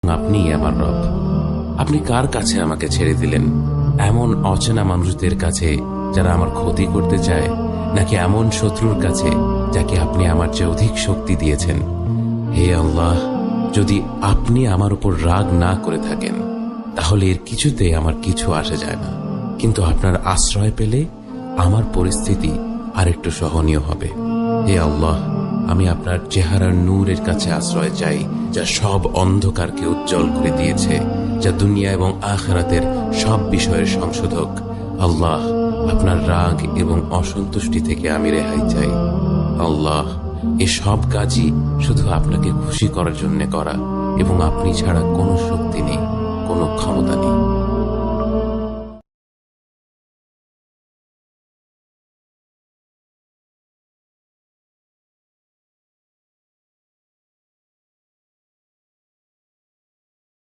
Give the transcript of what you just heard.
আপনিই আমার রব। আপনি কার কাছে আমাকে ছেড়ে দিলেন? এমন অচেনা মানুষদের কাছে যারা আমার ক্ষতি করতে চায়, নাকি এমন শত্রুর কাছে যাকে আপনি আমার চেয়ে অধিক শক্তি দিয়েছেন? হে আল্লাহ, যদি আপনি আমার উপর রাগ না করে থাকেন তাহলে এর কিছুতে আমার কিছু আসে যায় না, কিন্তু আপনার আশ্রয় পেলে আমার পরিস্থিতি আরেকটু সহনীয় হবে। হে আল্লাহ, আমি আপনার চেহারার নূরের কাছে আশ্রয় চাই, যা সব অন্ধকারকে উজ্জ্বল করে দিয়েছে, যা দুনিয়া এবং আখিরাতের সব বিষয়ের সংশোধক। আল্লাহ, আপনার রাগ এবং অসন্তুষ্টি থেকে আমি রেহাই চাই। আল্লাহ, এ সব কাজই শুধু আপনাকে খুশি করার জন্য করা, এবং আপনি ছাড়া কোনো শক্তি নেই, কোনো ক্ষমতা নেই।